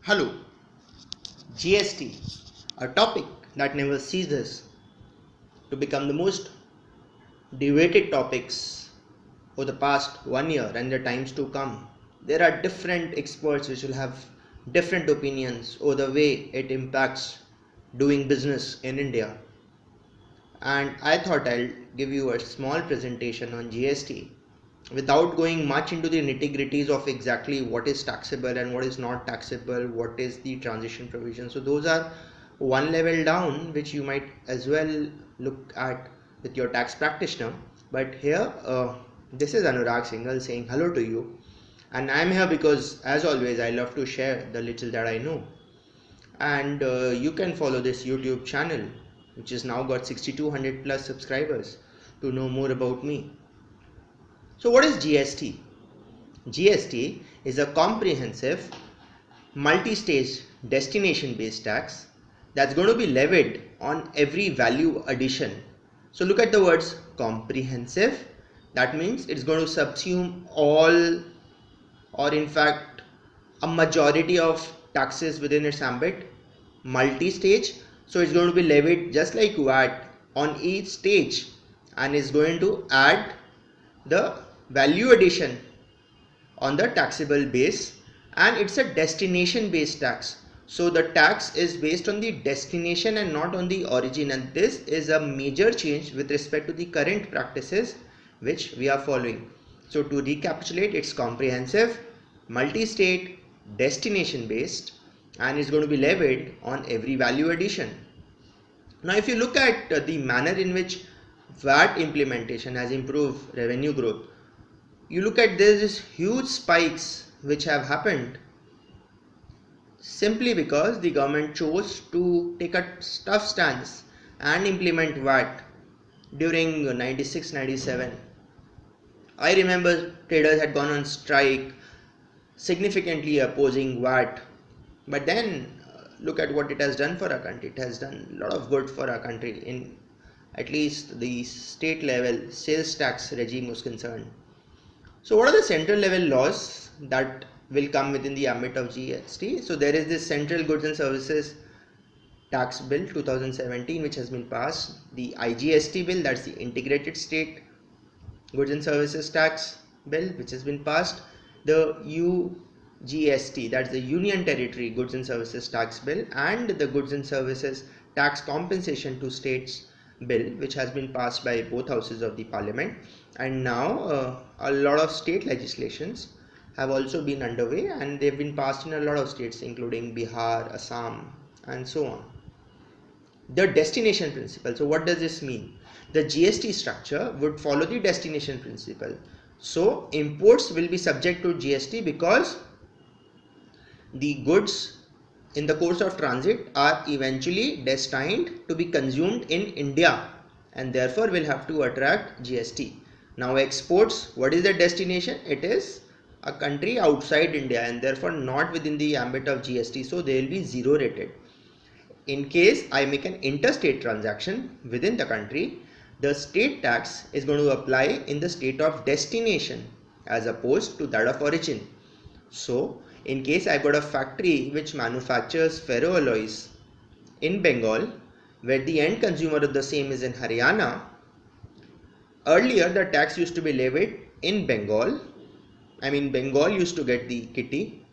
Hello, GST, a topic that never ceases to become the most debated topics for the past 1 year and the times to come. There are different experts which will have different opinions over the way it impacts doing business in India. And I thought I'll give you a small presentation on GST without going much into the nitty-gritties of exactly what is taxable and what is not taxable, what is the transition provision. So those are one level down which you might as well look at with your tax practitioner. But here this is Anurag Singhal saying hello to you, and I'm here because as always I love to share the little that I know. And you can follow this YouTube channel which has now got 6200 plus subscribers to know more about me. So what is GST? GST is a comprehensive multi-stage destination based tax that's going to be levied on every value addition. So look at the words comprehensive. That means it's going to subsume all, or in fact a majority of taxes within its ambit. Multi-stage, so it's going to be levied just like VAT on each stage and is going to add the value addition on the taxable base, and it's a destination based tax. So the tax is based on the destination and not on the origin, and this is a major change with respect to the current practices which we are following. So to recapitulate, it's comprehensive, multi-state, destination based, and is going to be levied on every value addition. Now if you look at the manner in which VAT implementation has improved revenue growth, you look at this huge spikes which have happened simply because the government chose to take a tough stance and implement VAT during 96-97. I remember traders had gone on strike significantly opposing VAT, but then look at what it has done for our country. It has done a lot of good for our country in at least the state level sales tax regime was concerned. So what are the central level laws that will come within the ambit of GST? So there is this Central Goods and Services Tax Bill 2017 which has been passed, the IGST bill, that's the Integrated State Goods and Services Tax Bill which has been passed, the UGST, that's the Union Territory Goods and Services Tax Bill, and the Goods and Services Tax Compensation to States Bill which has been passed by both houses of the parliament. And now a lot of state legislations have also been underway and they've been passed in a lot of states including Bihar, Assam and so on. The destination principle. So what does this mean? The GST structure would follow the destination principle. So imports will be subject to GST because the goods in the course of transit are eventually destined to be consumed in India and therefore will have to attract GST. Now exports, what is the destination? It is a country outside India and therefore not within the ambit of GST, so they will be zero rated. In case I make an interstate transaction within the country, the state tax is going to apply in the state of destination as opposed to that of origin. So in case I got a factory which manufactures ferroalloys in Bengal where the end consumer of the same is in Haryana, earlier the tax used to be levied in Bengal. I mean Bengal used to get the kitty,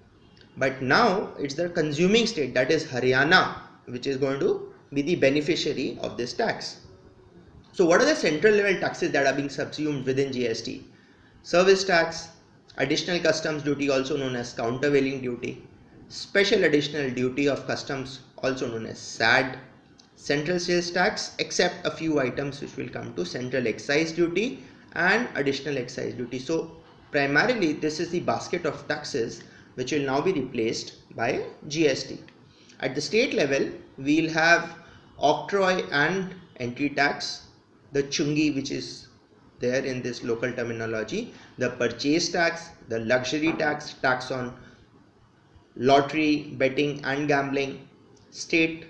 but now it's the consuming state, that is Haryana, which is going to be the beneficiary of this tax. So what are the central level taxes that are being subsumed within GST? Service tax, additional customs duty also known as countervailing duty, special additional duty of customs also known as SAD, central sales tax except a few items which will come to central excise duty and additional excise duty. So primarily this is the basket of taxes which will now be replaced by GST. At the state level we will have octroi and entry tax, the chungi which is there in this local terminology, the purchase tax, the luxury tax, tax on lottery, betting and gambling, state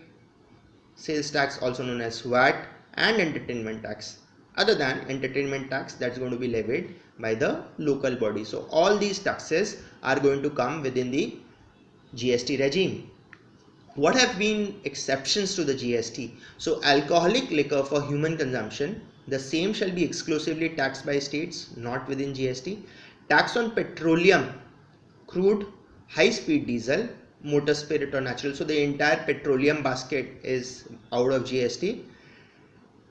sales tax also known as VAT, and entertainment tax, other than entertainment tax that's going to be levied by the local body. So all these taxes are going to come within the GST regime. What have been exceptions to the GST? So alcoholic liquor for human consumption, the same shall be exclusively taxed by states, not within GST. Tax on petroleum, crude, high speed diesel, motor spirit or natural. So the entire petroleum basket is out of GST.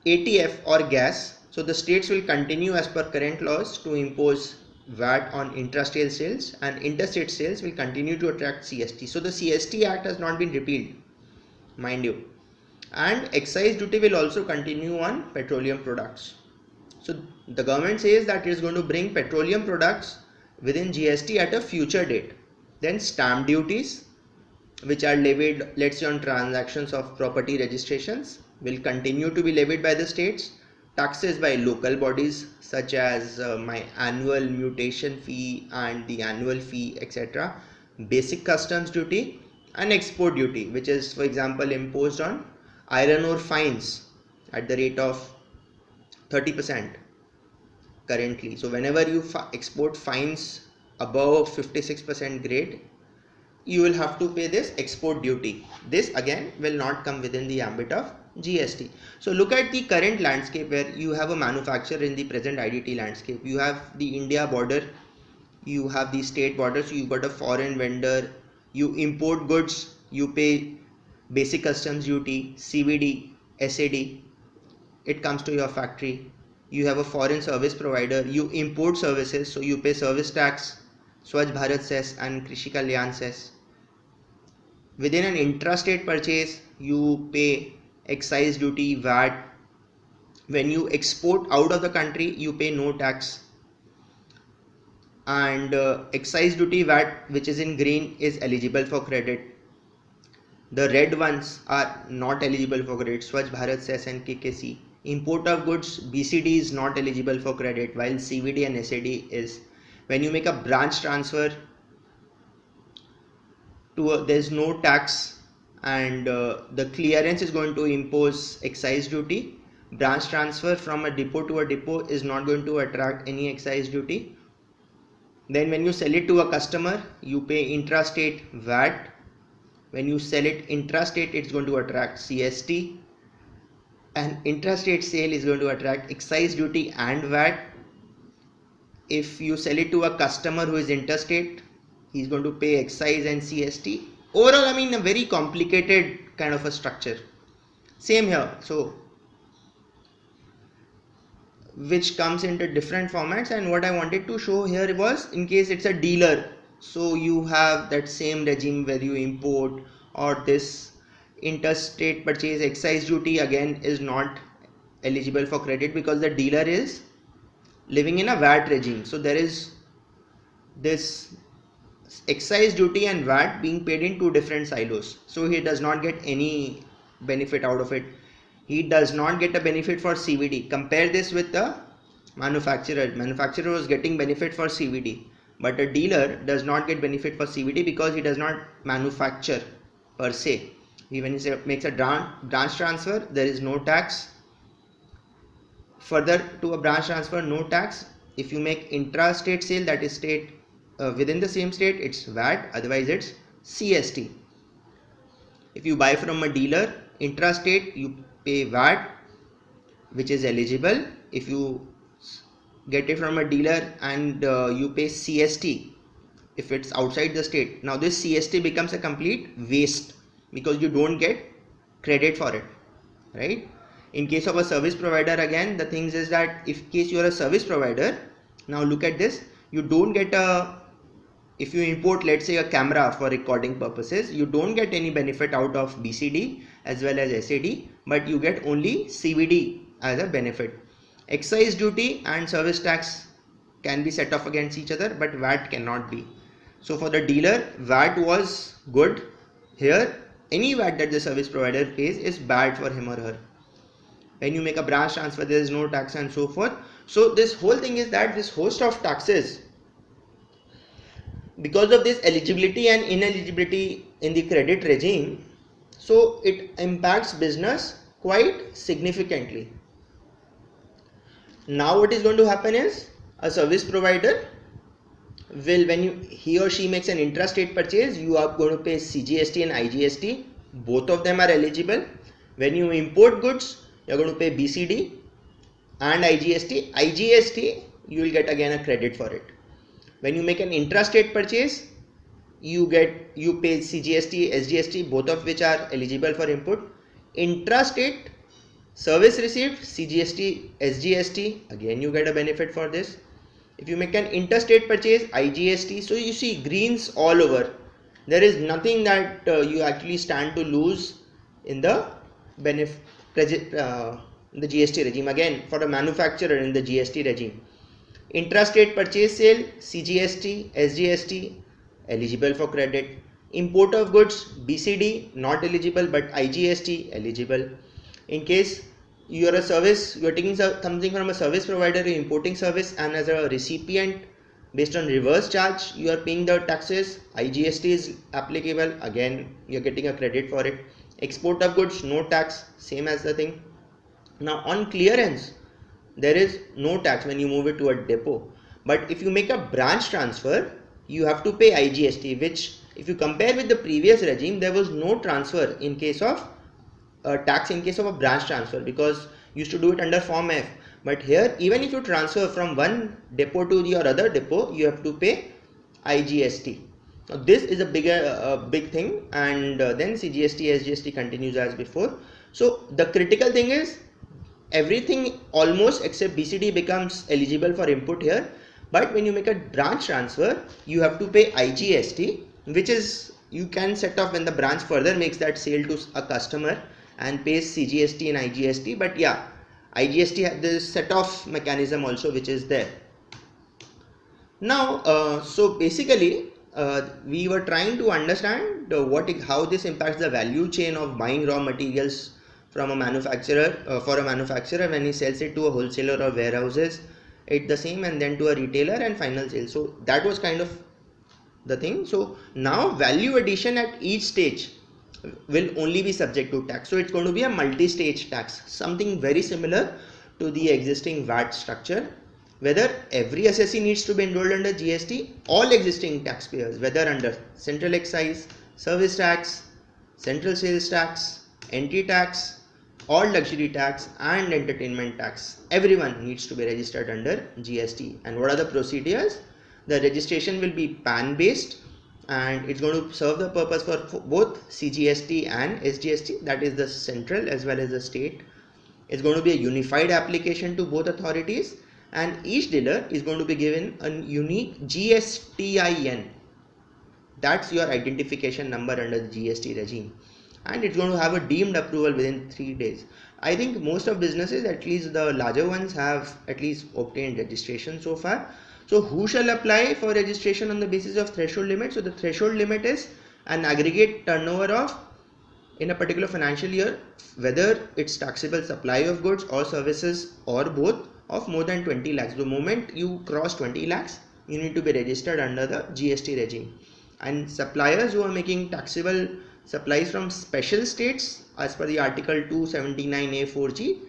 ATF or gas. So the states will continue as per current laws to impose VAT on intrastate sales, and interstate sales will continue to attract CST. So the CST Act has not been repealed, mind you. And excise duty will also continue on petroleum products. So the government says that it is going to bring petroleum products within GST at a future date. Then stamp duties, which are levied, let's say, on transactions of property registrations, will continue to be levied by the states. Taxes by local bodies such as my annual mutation fee and the annual fee, etc. Basic customs duty and export duty, which is, for example, imposed on iron ore fines at the rate of 30% currently. So whenever you export fines above 56% grade, you will have to pay this export duty. This again will not come within the ambit of GST. So look at the current landscape where you have a manufacturer in the present IDT landscape. You have the India border, you have the state border, so you got a foreign vendor, you import goods, you pay basic customs duty, CVD, SAD, it comes to your factory. You have a foreign service provider, you import services, so you pay service tax, Swachh Bharat cess and Krishi Kalyan cess. Within an intrastate purchase, you pay excise duty, VAT. When you export out of the country, you pay no tax. And excise duty, VAT, which is in green, is eligible for credit. The red ones are not eligible for credit, Swachh Bharat cess and KKC. Import of goods, BCD is not eligible for credit, while CVD and SAD is. When you make a branch transfer, there's no tax, and the clearance is going to impose excise duty. Branch transfer from a depot to a depot is not going to attract any excise duty. Then when you sell it to a customer, you pay intrastate VAT. When you sell it intrastate, it's going to attract CST, and intrastate sale is going to attract excise duty and VAT. If you sell it to a customer who is interstate, he's going to pay excise and CST. Overall, I mean, a very complicated kind of a structure. Same here. So, which comes into different formats, and what I wanted to show here was, in case it's a dealer, so you have that same regime where you import, or this interstate purchase excise duty again is not eligible for credit because the dealer is living in a VAT regime. So there is this excise duty and VAT being paid in two different silos. So he does not get any benefit out of it. He does not get a benefit for CVD. Compare this with the manufacturer. Manufacturer was getting benefit for CVD, but a dealer does not get benefit for CVD because he does not manufacture per se. When he makes a branch transfer, there is no tax. Further to a branch transfer, no tax. If you make intra-state sale, that is state within the same state, it's VAT, otherwise it's CST. If you buy from a dealer intra-state, you pay VAT, which is eligible. If you get it from a dealer and you pay CST if it's outside the state, now this CST becomes a complete waste because you don't get credit for it, right? In case of a service provider, again the things is that if case you are a service provider, now look at this, you don't get if you import, let's say, a camera for recording purposes, you don't get any benefit out of BCD as well as SAD, but you get only CVD as a benefit. Excise duty and service tax can be set off against each other, but VAT cannot be. So for the dealer, VAT was good. Here, any VAT that the service provider pays is bad for him or her. When you make a branch transfer, there is no tax and so forth. So this whole thing is that this host of taxes, because of this eligibility and ineligibility in the credit regime, so it impacts business quite significantly. Now what is going to happen is, a service provider will, when he or she makes an intrastate purchase, you are going to pay CGST and IGST. Both of them are eligible. When you import goods, you are going to pay BCD and IGST. IGST, you will get again a credit for it. When you make an intrastate purchase, you pay CGST, SGST, both of which are eligible for input. Intrastate service received, CGST, SGST, again you get a benefit for this. If you make an interstate purchase, IGST. So you see greens all over. There is nothing that you actually stand to lose in the the GST regime. Again, for a manufacturer in the GST regime, intrastate purchase sale, CGST, SGST, eligible for credit. Import of goods, BCD, not eligible, but IGST, eligible. In case you are a service, you are taking something from a service provider, you are importing service, and as a recipient, based on reverse charge, you are paying the taxes, IGST is applicable, again you are getting a credit for it. Export of goods, no tax, same as the thing. Now on clearance, there is no tax when you move it to a depot, but if you make a branch transfer, you have to pay IGST, which if you compare with the previous regime, there was no transfer in case of tax in case of a branch transfer, because you used to do it under Form F. But here, even if you transfer from one depot to your other depot, you have to pay IGST. Now this is a big thing, and then CGST, SGST continues as before. So the critical thing is everything almost except BCD becomes eligible for input here. But when you make a branch transfer, you have to pay IGST, which is you can set off when the branch further makes that sale to a customer and pays CGST and IGST. But yeah, IGST has this set off mechanism also, which is there. Now, so basically, we were trying to understand how this impacts the value chain of buying raw materials from a manufacturer for a manufacturer when he sells it to a wholesaler or warehouses. It's the same, and then to a retailer and final sale. So that was kind of the thing. So now value addition at each stage will only be subject to tax. So it's going to be a multi-stage tax, something very similar to the existing VAT structure. Whether every assessee needs to be enrolled under GST, all existing taxpayers, whether under central excise, service tax, central sales tax, entry tax, or luxury tax and entertainment tax, everyone needs to be registered under GST. And what are the procedures? The registration will be PAN based, and it's going to serve the purpose for both CGST and SGST, that is the central as well as the state. It's going to be a unified application to both authorities, and each dealer is going to be given a unique GSTIN. That's your identification number under the GST regime, and it's going to have a deemed approval within 3 days. I think most of businesses, at least the larger ones, have at least obtained registration so far. So who shall apply for registration on the basis of threshold limit? So the threshold limit is an aggregate turnover of, in a particular financial year, whether it's taxable supply of goods or services or both, of more than 20 lakhs. The moment you cross 20 lakhs, you need to be registered under the GST regime. And suppliers who are making taxable supplies from special states as per the article 279A4G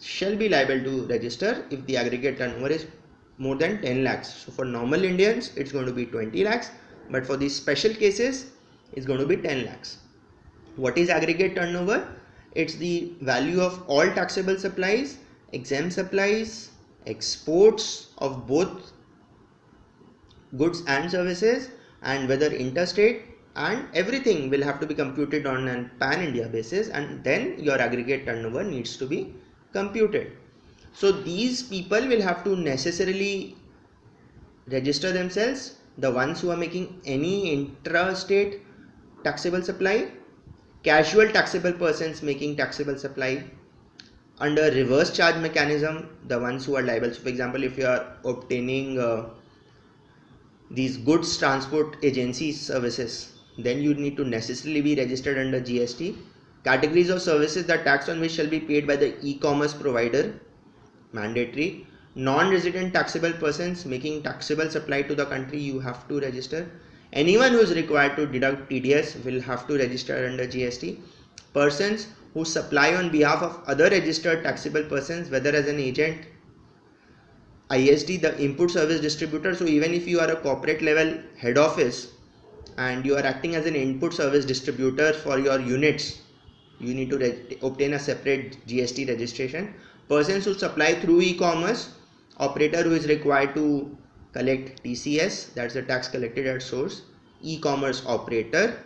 shall be liable to register if the aggregate turnover is more than 10 lakhs. So for normal Indians, it's going to be 20 lakhs, but for these special cases, it's going to be 10 lakhs. What is aggregate turnover? It's the value of all taxable supplies, exempt supplies, exports of both goods and services, and whether interstate, and everything will have to be computed on a pan-India basis, and then your aggregate turnover needs to be computed. So these people will have to necessarily register themselves, the ones who are making any intrastate taxable supply, casual taxable persons making taxable supply, under reverse charge mechanism, the ones who are liable. So for example, if you are obtaining these goods transport agency services, then you need to necessarily be registered under GST. Categories of services, the tax on which shall be paid by the e-commerce provider, mandatory. Non-resident taxable persons making taxable supply to the country, you have to register. Anyone who is required to deduct TDS will have to register under GST. Persons who supply on behalf of other registered taxable persons, whether as an agent ISD, the input service distributor. So even if you are a corporate level head office and you are acting as an input service distributor for your units, you need to obtain a separate GST registration. Persons who supply through e-commerce, operator who is required to collect TCS, that's the tax collected at source, e-commerce operator,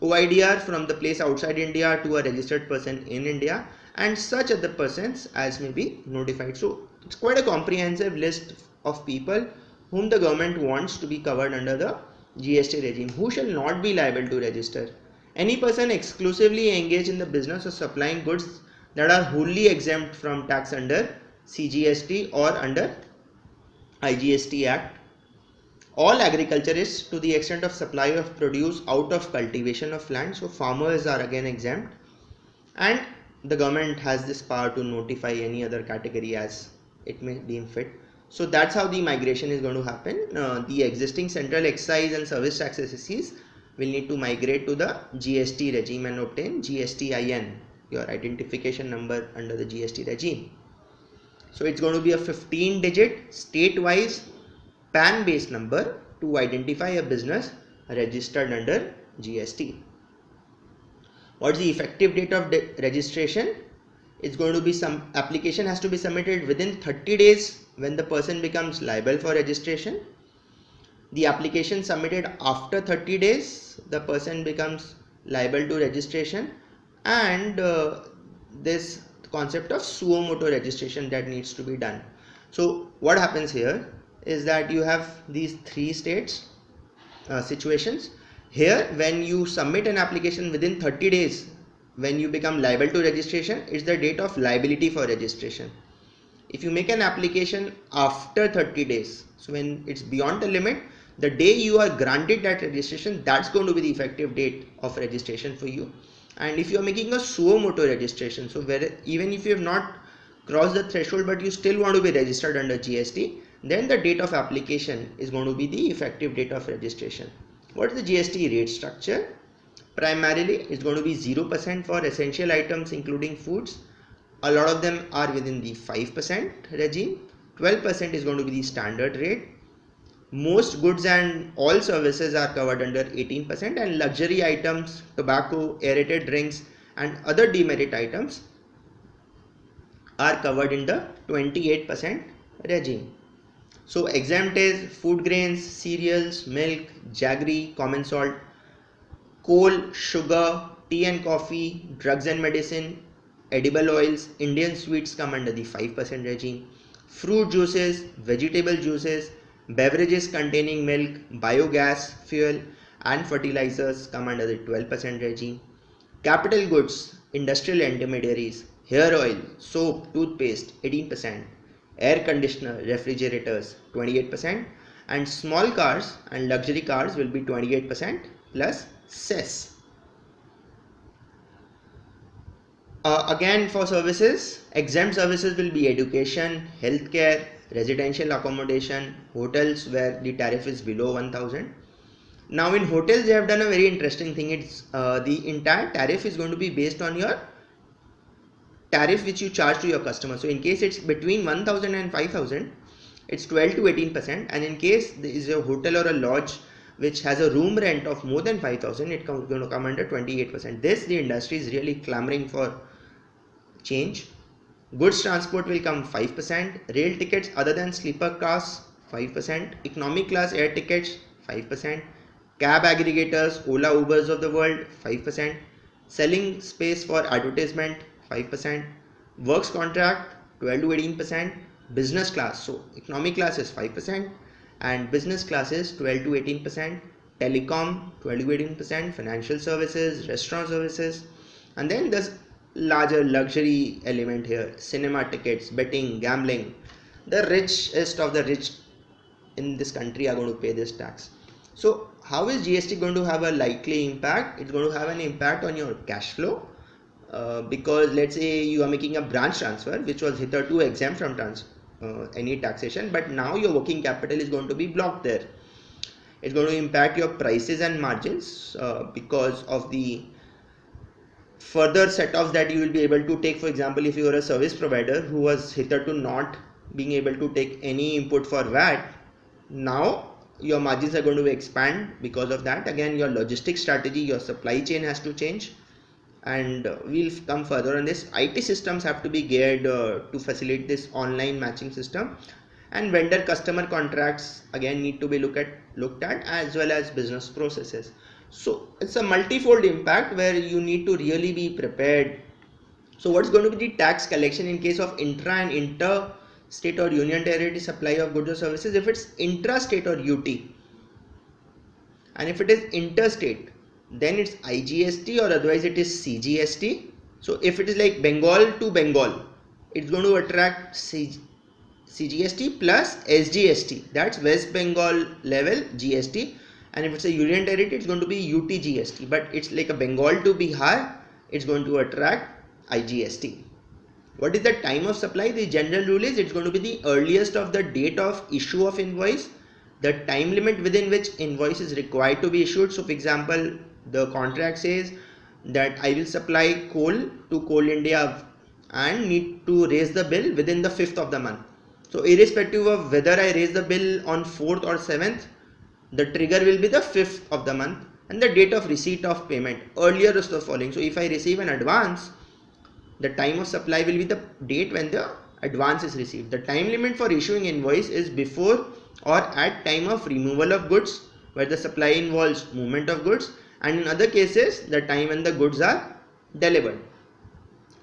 OIDR from the place outside India to a registered person in India, and such other persons as may be notified. So it's quite a comprehensive list of people whom the government wants to be covered under the GST regime, who shall not be liable to register. Any person exclusively engaged in the business of supplying goods that are wholly exempt from tax under CGST or under IGST Act. All agriculturists to the extent of supply of produce out of cultivation of land. So farmers are again exempt, and the government has this power to notify any other category as it may deem fit. So that's how the migration is going to happen. The existing central excise and service tax assessees will need to migrate to the GST regime and obtain GSTIN, your identification number under the GST regime. So it's going to be a 15-digit state-wise PAN-based number to identify a business registered under GST. What's the effective date of registration? It's going to be some application has to be submitted within 30 days when the person becomes liable for registration. The application submitted after 30 days, the person becomes liable to registration, and this concept of suo motu registration that needs to be done. So what happens here is that you have these three situations. Here, when you submit an application within 30 days, when you become liable to registration, it's the date of liability for registration. If you make an application after 30 days, so when it's beyond the limit, the day you are granted that registration, that's going to be the effective date of registration for you. And if you are making a suo motu registration, so where even if you have not crossed the threshold but you still want to be registered under GST, then the date of application is going to be the effective date of registration. What is the GST rate structure? Primarily, it's going to be 0% for essential items including foods. A lot of them are within the 5% regime. 12% is going to be the standard rate. Most goods and all services are covered under 18%, and luxury items, tobacco, aerated drinks and other demerit items are covered in the 28% regime. So exempt is food grains, cereals, milk, jaggery, common salt, coal, sugar, tea and coffee, drugs and medicine, edible oils, Indian sweets come under the 5% regime. Fruit juices, vegetable juices, beverages containing milk, biogas, fuel and fertilizers come under the 12% regime. Capital goods, industrial intermediaries, hair oil, soap, toothpaste 18%, air conditioner, refrigerators 28%, and small cars and luxury cars will be 28% plus cess. Again, for services, exempt services will be education, healthcare, residential accommodation, hotels where the tariff is below 1000. Now in hotels they have done a very interesting thing. It's the entire tariff is going to be based on your tariff which you charge to your customer. So in case it's between 1000 and 5000, it's 12 to 18%, and in case there is a hotel or a lodge which has a room rent of more than 5000, it's going to come under 28%. This the industry is really clamoring for change. Goods transport will come 5%, rail tickets other than sleeper class 5%, economic class air tickets 5%, cab aggregators, Ola, Ubers of the world 5%, selling space for advertisement 5%, works contract 12 to 18%, business class, so economic class is 5% and business class is 12 to 18%, telecom 12 to 18%, financial services, restaurant services, and then there's larger luxury element here, cinema tickets, betting, gambling. The richest of the rich in this country are going to pay this tax. So how is GST going to have a likely impact? It's going to have an impact on your cash flow, because let's say you are making a branch transfer which was hitherto exempt from any taxation, but now your working capital is going to be blocked there. It's going to impact your prices and margins because of the further set-offs that you will be able to take. For example, if you are a service provider who was hitherto not being able to take any input for VAT, now your margins are going to expand because of that. Again, your logistics strategy, your supply chain has to change, and we'll come further on this. IT systems have to be geared to facilitate this online matching system, and vendor customer contracts again need to be looked at, as well as business processes. So it's a multifold impact where you need to really be prepared. So what's going to be the tax collection in case of intra and inter state or union territory supply of goods or services? If it's intra-state or UT, and if it is interstate, then it's IGST, or otherwise it is CGST. So if it is like Bengal to Bengal, it's going to attract CGST plus SGST, that's West Bengal level GST. And if it's a union territory, it's going to be UT GST. But it's like a Bengal to Bihar, it's going to attract IGST. What is the time of supply? The general rule is it's going to be the earliest of the date of issue of invoice, the time limit within which invoice is required to be issued. So for example, the contract says that I will supply coal to Coal India and need to raise the bill within the 5th of the month. So irrespective of whether I raise the bill on 4th or 7th, the trigger will be the 5th of the month, and the date of receipt of payment earlier is the following. So if I receive an advance, the time of supply will be the date when the advance is received. The time limit for issuing invoice is before or at time of removal of goods, where the supply involves movement of goods, and in other cases the time when the goods are delivered.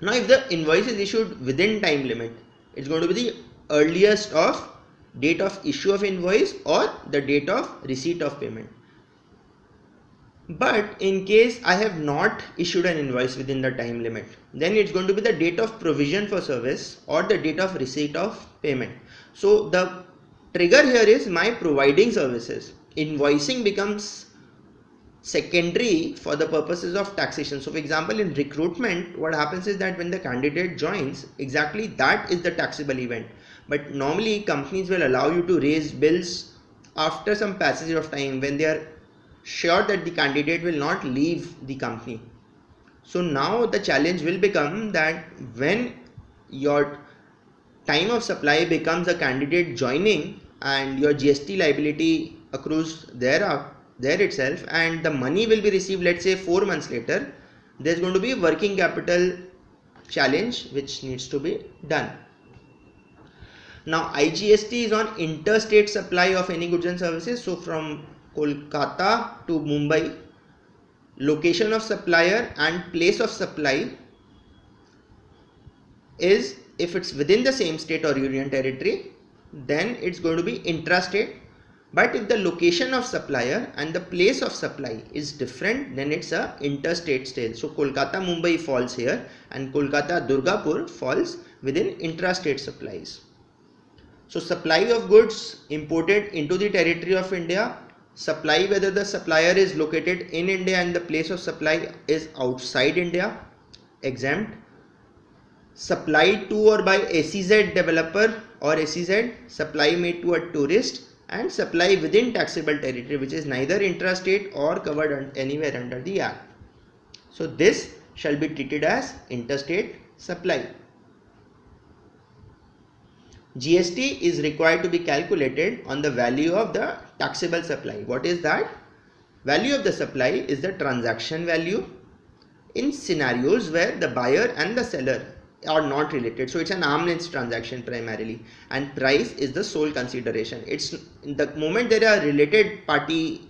Now if the invoice is issued within time limit, it's going to be the earliest of date of issue of invoice or the date of receipt of payment. But in case I have not issued an invoice within the time limit, then it's going to be the date of provision for service or the date of receipt of payment. So the trigger here is my providing services. Invoicing becomes secondary for the purposes of taxation. So for example, in recruitment, what happens is that when the candidate joins, exactly that is the taxable event. But normally companies will allow you to raise bills after some passage of time when they are sure that the candidate will not leave the company. So now the challenge will become that when your time of supply becomes a candidate joining and your GST liability accrues there itself, and the money will be received, let's say 4 months later, there's going to be a working capital challenge which needs to be done. Now IGST is on interstate supply of any goods and services. So from Kolkata to Mumbai, location of supplier and place of supply is, if it's within the same state or union territory, then it's going to be intrastate. But if the location of supplier and the place of supply is different, then it's a interstate sale. So Kolkata Mumbai falls here and Kolkata Durgapur falls within intrastate supplies. So supply of goods imported into the territory of India, supply whether the supplier is located in India and the place of supply is outside India, exempt. Supply to or by SEZ developer or SEZ, supply made to a tourist, and supply within taxable territory which is neither intrastate or covered anywhere under the Act. So this shall be treated as interstate supply. GST is required to be calculated on the value of the taxable supply. What is that? Value of the supply is the transaction value in scenarios where the buyer and the seller are not related. So it's an arm's length transaction primarily, and price is the sole consideration. It's the moment there are related party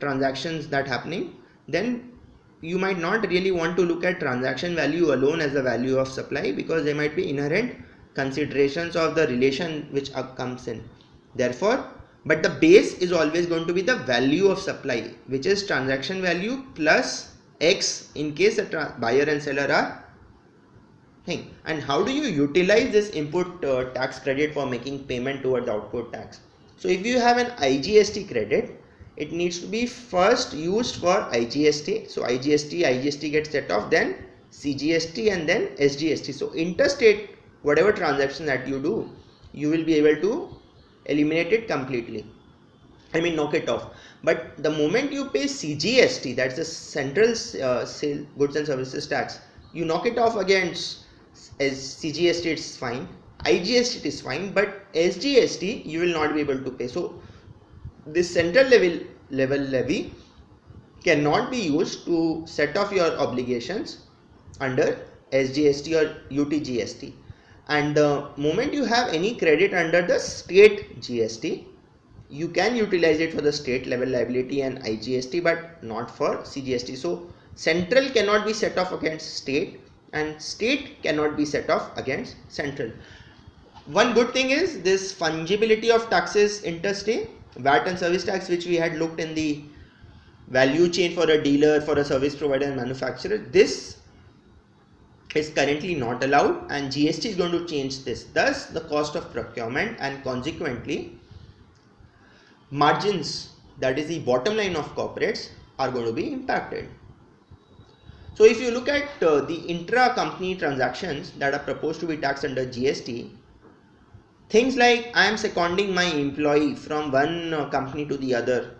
transactions that happening, then you might not really want to look at transaction value alone as the value of supply, because there might be inherent considerations of the relation which comes in. Therefore, but the base is always going to be the value of supply, which is transaction value plus X in case the buyer and seller are thing. And how do you utilize this input tax credit for making payment toward the output tax? So if you have an IGST credit, it needs to be first used for IGST. So IGST gets set off, then CGST, and then SGST. So interstate, whatever transaction that you do, you will be able to eliminate it completely. I mean, knock it off. But the moment you pay CGST, that's the Central Sale Goods and Services Tax, you knock it off against as CGST, it's fine. IGST it is fine, but SGST you will not be able to pay. So this central level levy cannot be used to set off your obligations under SGST or UTGST. And the moment you have any credit under the state GST, you can utilize it for the state level liability and IGST, but not for CGST. So central cannot be set off against state and state cannot be set off against central. One good thing is this fungibility of taxes interstate, VAT and service tax, which we had looked in the value chain for a dealer, for a service provider and manufacturer. This is currently not allowed, and GST is going to change this. Thus the cost of procurement and consequently margins, that is the bottom line of corporates, are going to be impacted. So if you look at the intra-company transactions that are proposed to be taxed under GST, things like I am seconding my employee from one company to the other.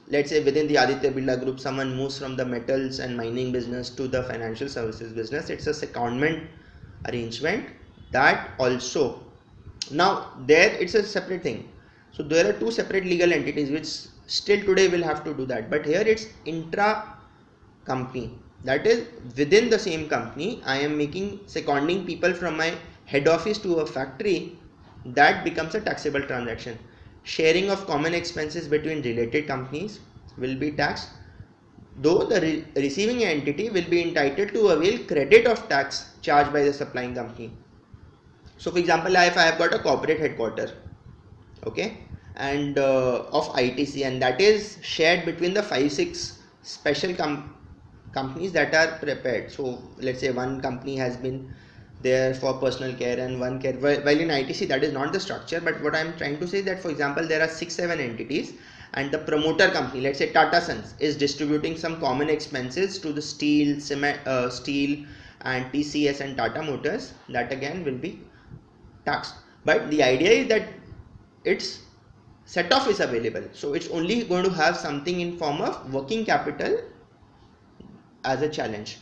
Let's say within the Aditya Birla Group, someone moves from the metals and mining business to the financial services business. It's a secondment arrangement. That also, now there it's a separate thing. So there are two separate legal entities which still today will have to do that. But here it's intra-company. That is within the same company, I am seconding people from my head office to a factory. That becomes a taxable transaction. Sharing of common expenses between related companies will be taxed, though the receiving entity will be entitled to avail credit of tax charged by the supplying company. So for example, if I have got a corporate headquarter, okay, and of ITC, and that is shared between the 5-6 special companies that are prepared. So let's say one company has been there for personal care and one care, while in ITC that is not the structure. But what I am trying to say is that, for example, there are 6-7 entities and the promoter company, let's say Tata Sons, is distributing some common expenses to the steel, cement, steel and TCS and Tata Motors. That again will be taxed. But the idea is that its set off is available, so it's only going to have something in form of working capital as a challenge.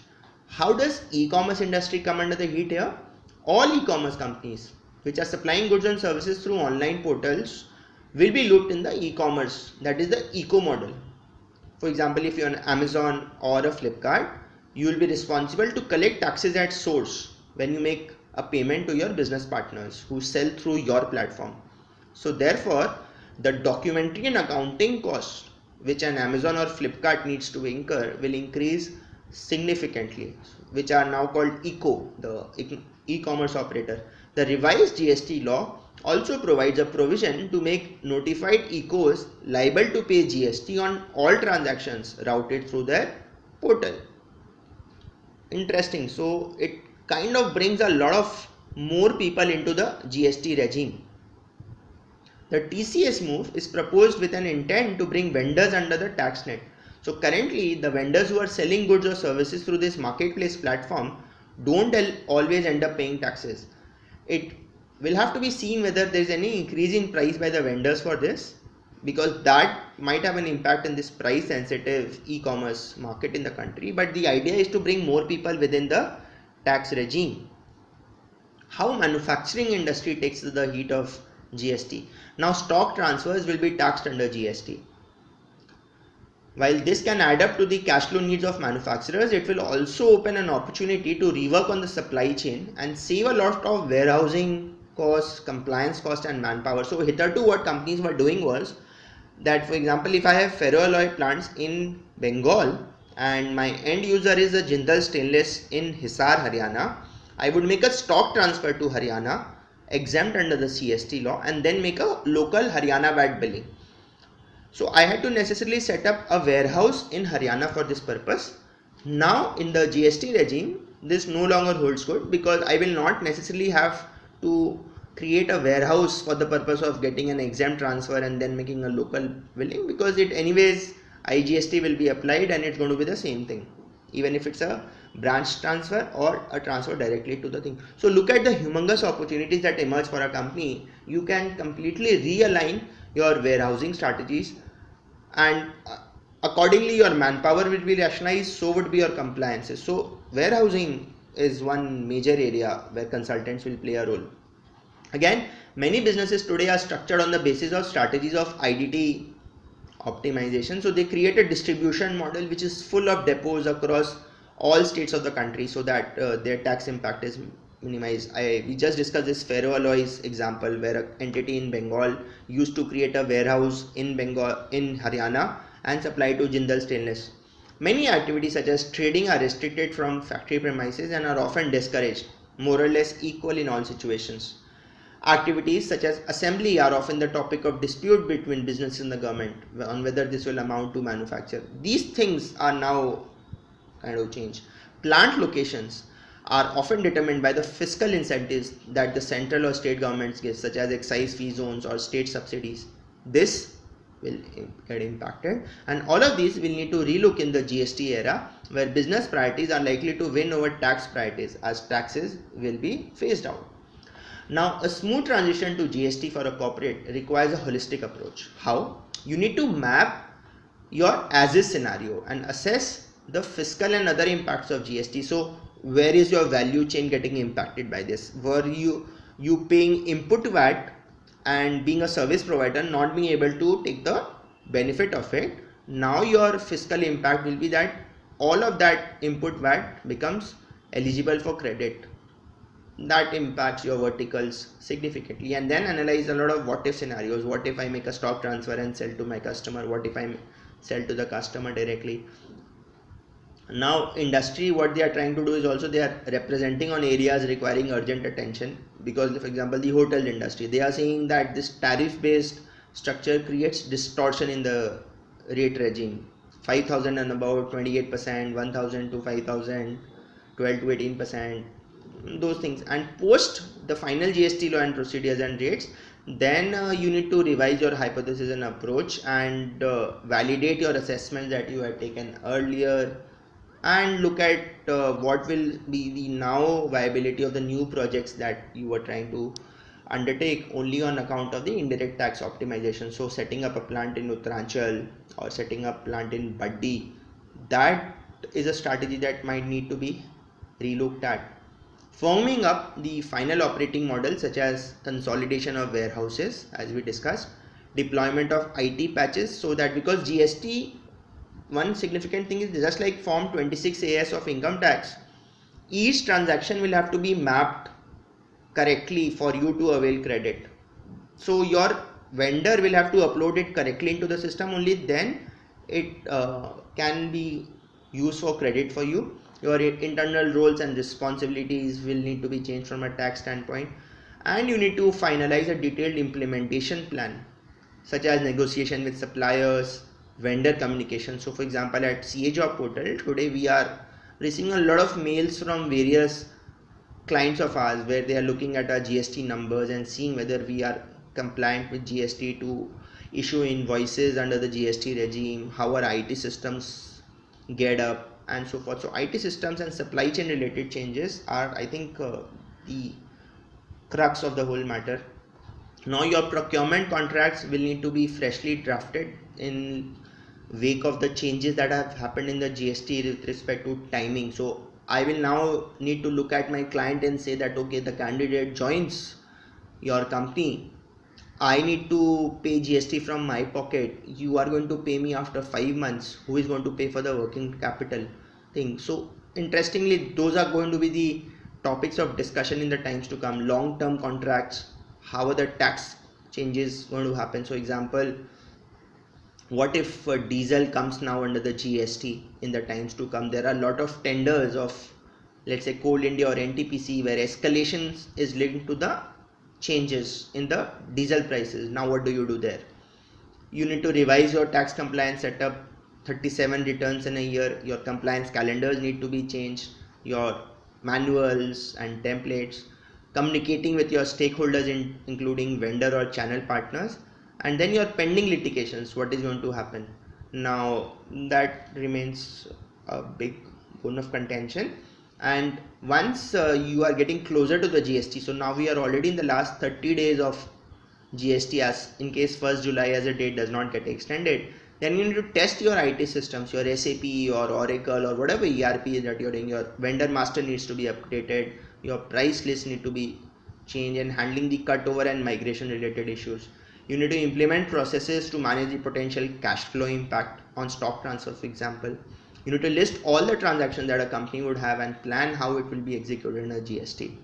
How does e-commerce industry come under the heat here? All e-commerce companies which are supplying goods and services through online portals will be looped in the e-commerce, that is the eco model. For example, if you're on Amazon or a Flipkart, you will be responsible to collect taxes at source when you make a payment to your business partners who sell through your platform. So therefore, the documentary and accounting cost which an Amazon or Flipkart needs to incur will increase significantly, which are now called ECO, the e-commerce operator. The revised GST law also provides a provision to make notified ECOs liable to pay GST on all transactions routed through their portal. Interesting. So it kind of brings a lot of more people into the GST regime. The TCS move is proposed with an intent to bring vendors under the tax net. So currently the vendors who are selling goods or services through this marketplace platform don't always end up paying taxes. It will have to be seen whether there is any increase in price by the vendors for this, because that might have an impact in this price sensitive e-commerce market in the country. But the idea is to bring more people within the tax regime. How manufacturing industry takes the heat of GST. Now stock transfers will be taxed under GST. While this can add up to the cash flow needs of manufacturers, it will also open an opportunity to rework on the supply chain and save a lot of warehousing costs, compliance costs and manpower. So hitherto what companies were doing was that, for example, if I have ferroalloy plants in Bengal and my end user is a Jindal Stainless in Hisar, Haryana, I would make a stock transfer to Haryana exempt under the CST law and then make a local Haryana VAT billing. So I had to necessarily set up a warehouse in Haryana for this purpose. Now in the GST regime, this no longer holds good, because I will not necessarily have to create a warehouse for the purpose of getting an exempt transfer and then making a local billing, because it anyways IGST will be applied and it's going to be the same thing, even if it's a branch transfer or a transfer directly to the thing. So look at the humongous opportunities that emerge for a company. You can completely realign your warehousing strategies, and accordingly your manpower will be rationalized, so would be your compliances. So warehousing is one major area where consultants will play a role. Again, many businesses today are structured on the basis of strategies of IDT optimization. So they create a distribution model which is full of depots across all states of the country, so that their tax impact is minimized. We just discussed this ferroalloys example, where an entity in Bengal used to create a warehouse in Haryana and supply to Jindal Stainless. Many activities such as trading are restricted from factory premises and are often discouraged, more or less equal in all situations. Activities such as assembly are often the topic of dispute between business and the government on whether this will amount to manufacture. These things are now kind of changed. Plant locations are often determined by the fiscal incentives that the central or state governments give, such as excise fee zones or state subsidies. This will get impacted, and all of these will need to relook in the GST era, where business priorities are likely to win over tax priorities as taxes will be phased out. Now, a smooth transition to GST for a corporate requires a holistic approach. How? You need to map your as-is scenario and assess the fiscal and other impacts of GST. So, where is your value chain getting impacted by this? Were you paying input VAT and being a service provider, not being able to take the benefit of it? Now your fiscal impact will be that all of that input VAT becomes eligible for credit. That impacts your verticals significantly. And then analyze a lot of what if scenarios. What if I make a stock transfer and sell to my customer? What if I sell to the customer directly? Now industry, what they are trying to do is also they are representing on areas requiring urgent attention, because for example the hotel industry, they are saying that this tariff based structure creates distortion in the rate regime. 5,000 and above 28%, 1,000 to 5,000 12 to 18%, those things. And post the final GST law and procedures and rates, then you need to revise your hypothesis and approach and validate your assessments that you had taken earlier, and look at what will be the now viability of the new projects that you were trying to undertake only on account of the indirect tax optimization. So setting up a plant in Uttaranchal or setting up plant in Baddi, that is a strategy that might need to be relooked at. Firming up the final operating model, such as consolidation of warehouses, as we discussed, deployment of IT patches, so that because GST, one significant thing is just like Form 26AS of income tax, each transaction will have to be mapped correctly for you to avail credit. So your vendor will have to upload it correctly into the system, only then it can be used for credit for you. Your internal roles and responsibilities will need to be changed from a tax standpoint, and you need to finalize a detailed implementation plan, such as negotiation with suppliers, vendor communication. So for example, at CA Job Portal today we are receiving a lot of mails from various clients of ours where they are looking at our GST numbers and seeing whether we are compliant with GST to issue invoices under the GST regime, how our IT systems get up, and so forth. So IT systems and supply chain related changes are, I think, the crux of the whole matter. Now your procurement contracts will need to be freshly drafted in wake of the changes that have happened in the GST with respect to timing. So I will now need to look at my client and say that okay, the candidate joins your company, I need to pay GST from my pocket. You are going to pay me after 5 months. Who is going to pay for the working capital thing? So interestingly, those are going to be the topics of discussion in the times to come. Long-term contracts, how are the tax changes going to happen? So example, what if diesel comes now under the GST in the times to come? There are a lot of tenders of, let's say, Coal India or NTPC, where escalations is linked to the changes in the diesel prices. Now what do you do there? You need to revise your tax compliance setup. 37 returns in a year. Your compliance calendars need to be changed, your manuals and templates, communicating with your stakeholders including vendor or channel partners, and then your pending litigations. What is going to happen now? That remains a big bone of contention. And once you are getting closer to the GST, so now we are already in the last 30 days of GST, as in case 1st July as a date does not get extended, then you need to test your IT systems, your SAP or Oracle or whatever ERP that you're doing. Your vendor master needs to be updated, your price list need to be change and handling the cutover and migration related issues. You need to implement processes to manage the potential cash flow impact on stock transfer, for example. You need to list all the transactions that a company would have and plan how it will be executed in a GST.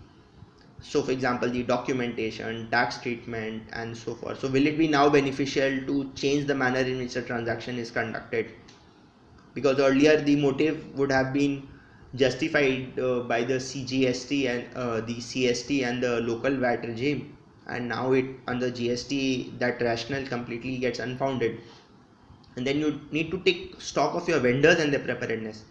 So for example, the documentation, tax treatment and so forth. So will it be now beneficial to change the manner in which the transaction is conducted? Because earlier the motive would have been justified by the CGST and the CST and the local VAT regime, and now it under GST that rationale completely gets unfounded. And then you need to take stock of your vendors and their preparedness.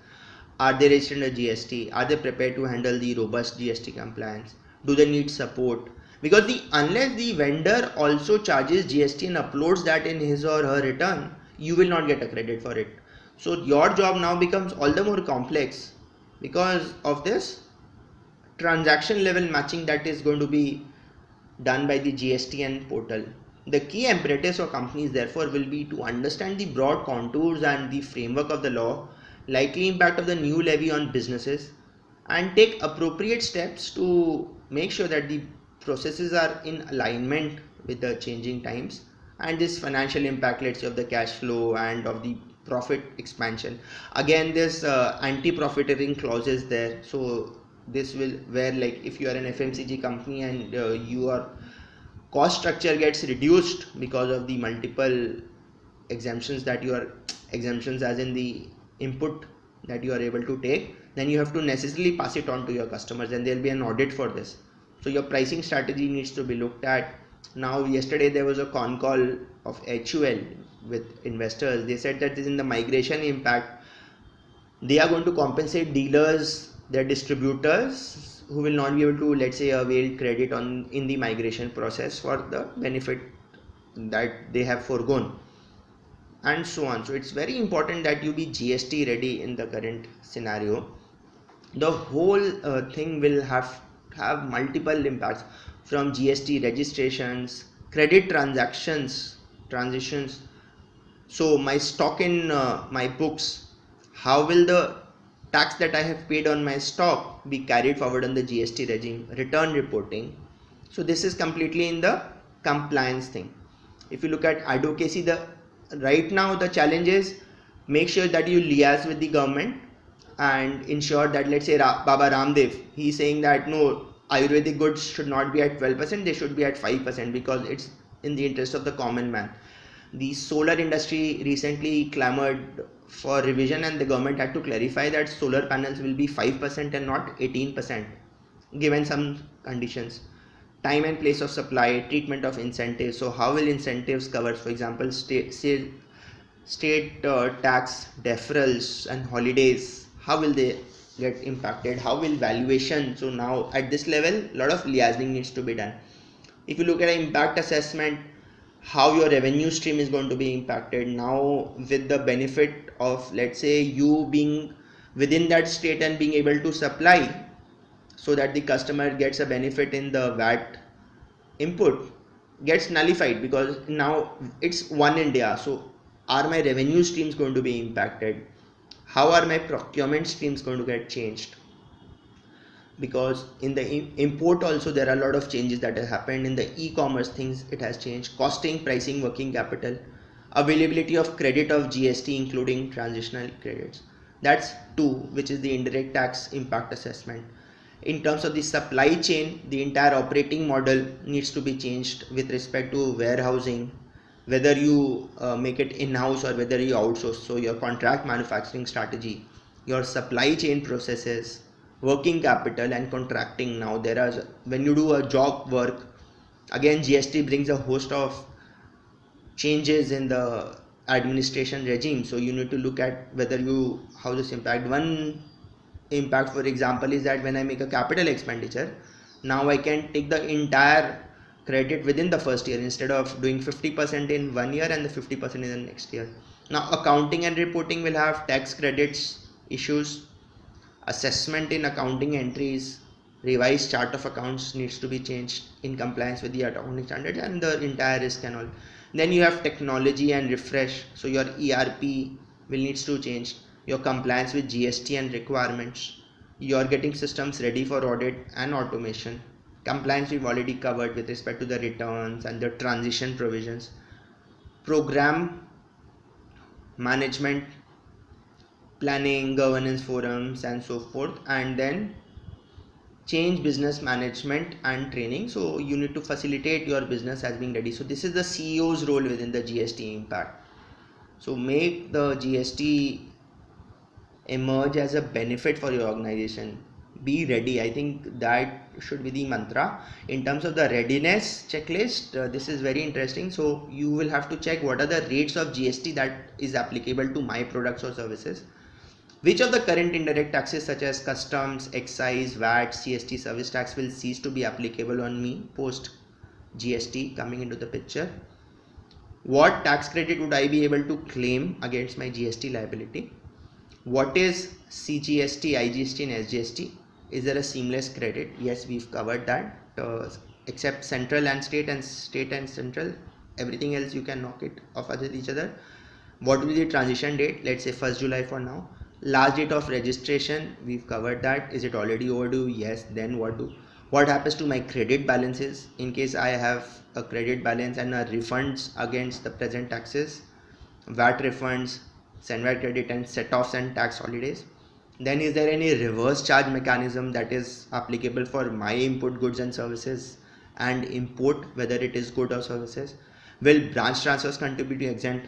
Are they registered under GST? Are they prepared to handle the robust GST compliance? Do they need support? Because unless the vendor also charges GST and uploads that in his or her return, you will not get a credit for it. So your job now becomes all the more complex because of this transaction level matching that is going to be done by the GSTN portal. The key imperatives for companies therefore will be to understand the broad contours and the framework of the law, likely impact of the new levy on businesses, and take appropriate steps to make sure that the processes are in alignment with the changing times and this financial impact, let's say, of the cash flow and of the profit expansion. Again, this anti-profiteering clauses there. So this will, where like if you are an FMCG company and your cost structure gets reduced because of the multiple exemptions that you are exemptions as in the input that you are able to take, then you have to necessarily pass it on to your customers and there will be an audit for this. So your pricing strategy needs to be looked at. Now yesterday there was a con call of HUL with investors. They said that in the migration impact they are going to compensate dealers, their distributors who will not be able to, let's say, avail credit in the migration process for the benefit that they have foregone, and so on. So it's very important that you be GST ready in the current scenario. The whole thing will have multiple impacts, from GST registrations, credit transitions. So my stock in my books, how will the tax that I have paid on my stock be carried forward on the GST regime, return reporting. So this is completely in the compliance thing. If you look at advocacy, right now the challenge is make sure that you liaise with the government and ensure that, let's say, Baba Ramdev, he's saying that no, Ayurvedic goods should not be at 12%, they should be at 5% because it's in the interest of the common man. The solar industry recently clamored for revision and the government had to clarify that solar panels will be 5% and not 18% given some conditions. Time and place of supply, treatment of incentives. So how will incentives cover, for example, state tax deferrals and holidays? How will they get impacted? How will valuation? So now at this level, a lot of liaising needs to be done. If you look at an impact assessment, how your revenue stream is going to be impacted now with the benefit of, let's say, you being within that state and being able to supply, so that the customer gets a benefit in the VAT input, gets nullified because now it's one India. So are my revenue streams going to be impacted? How are my procurement streams going to get changed? Because in the import also there are a lot of changes that have happened. In the e-commerce things, it has changed. Costing, pricing, working capital, availability of credit of GST including transitional credits. That's two, which is the indirect tax impact assessment. In terms of the supply chain, the entire operating model needs to be changed with respect to warehousing, whether you make it in-house or whether you outsource. So your contract manufacturing strategy, your supply chain processes, working capital and contracting. Now there are, when you do a job work, again GST brings a host of changes in the administration regime. So you need to look at whether how this impact. One impact, for example, is that when I make a capital expenditure, now I can take the entire credit within the first year instead of doing 50% in 1 year and the 50% in the next year. Now accounting and reporting will have tax credits issues. Assessment in accounting entries, revised chart of accounts needs to be changed in compliance with the accounting standards and the entire risk and all. Then you have technology and refresh. So your ERP will needs to change. Your compliance with GST and requirements. You are getting systems ready for audit and automation. Compliance we've already covered with respect to the returns and the transition provisions. Program management, planning, governance forums and so forth, and then change business management and training. So you need to facilitate your business as being ready. So this is the CEO's role within the GST impact. So make the GST emerge as a benefit for your organization. Be ready. I think that should be the mantra. In terms of the readiness checklist, this is very interesting. So you will have to check what are the rates of GST that is applicable to my products or services. Which of the current indirect taxes such as customs, excise, VAT, CST, service tax will cease to be applicable on me post GST coming into the picture? What tax credit would I be able to claim against my GST liability? What is CGST, IGST and SGST? Is there a seamless credit? Yes, we've covered that. Except central and state and central, everything else you can knock it off with each other. What will be the transition date? Let's say 1st July for now. Last date of registration, we've covered that. Is it already overdue? Yes. Then what happens to my credit balances in case I have a credit balance and refunds against the present taxes, VAT refunds, SENVAT credit and set-offs and tax holidays? Then is there any reverse charge mechanism that is applicable for my input goods and services and import, whether it is good or services? Will branch transfers contribute to exempt?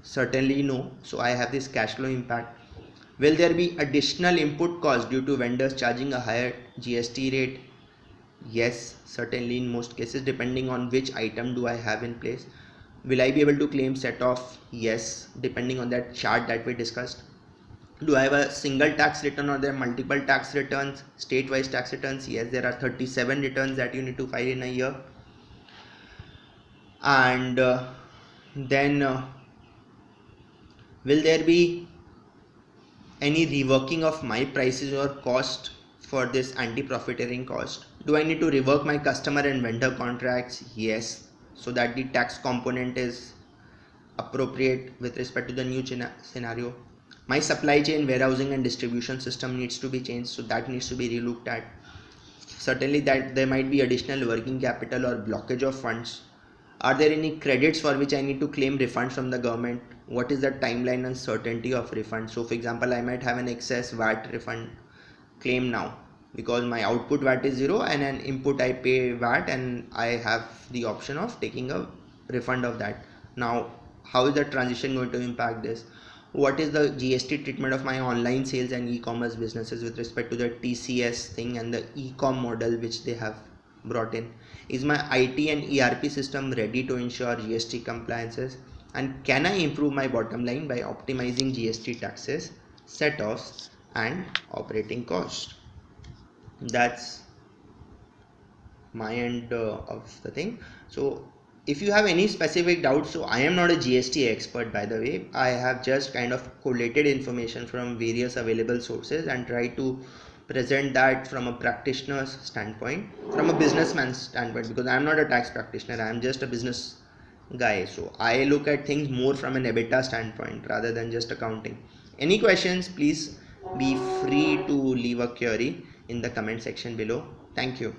Certainly no. So I have this cash flow impact. Will there be additional input cost due to vendors charging a higher GST rate? Yes, certainly in most cases, depending on which item do I have in place. Will I be able to claim set off? Yes, depending on that chart that we discussed. Do I have a single tax return or there are multiple tax returns, state-wise tax returns? Yes, there are 37 returns that you need to file in a year. And then will there be any reworking of my prices or cost for this anti-profiteering cost? Do I need to rework my customer and vendor contracts? Yes, so that the tax component is appropriate with respect to the new scenario. My supply chain, warehousing and distribution system needs to be changed, so that needs to be relooked at. Certainly that there might be additional working capital or blockage of funds. Are there any credits for which I need to claim refunds from the government? What is the timeline and certainty of refund? So for example, I might have an excess VAT refund claim now because my output VAT is 0 and an input I pay VAT and I have the option of taking a refund of that. Now, how is the transition going to impact this? What is the GST treatment of my online sales and e-commerce businesses with respect to the TCS thing and the e-com model which they have brought in? Is my IT and ERP system ready to ensure GST compliances? And can I improve my bottom line by optimizing GST taxes, set-offs and operating cost? That's my end of the thing. So if you have any specific doubts, so I am not a GST expert, by the way. I have just kind of collated information from various available sources and try to present that from a practitioner's standpoint, from a businessman's standpoint, because I am not a tax practitioner, I am just a business guy. So I look at things more from an EBITDA standpoint rather than just accounting. Any questions, please be free to leave a query in the comment section below. Thank you.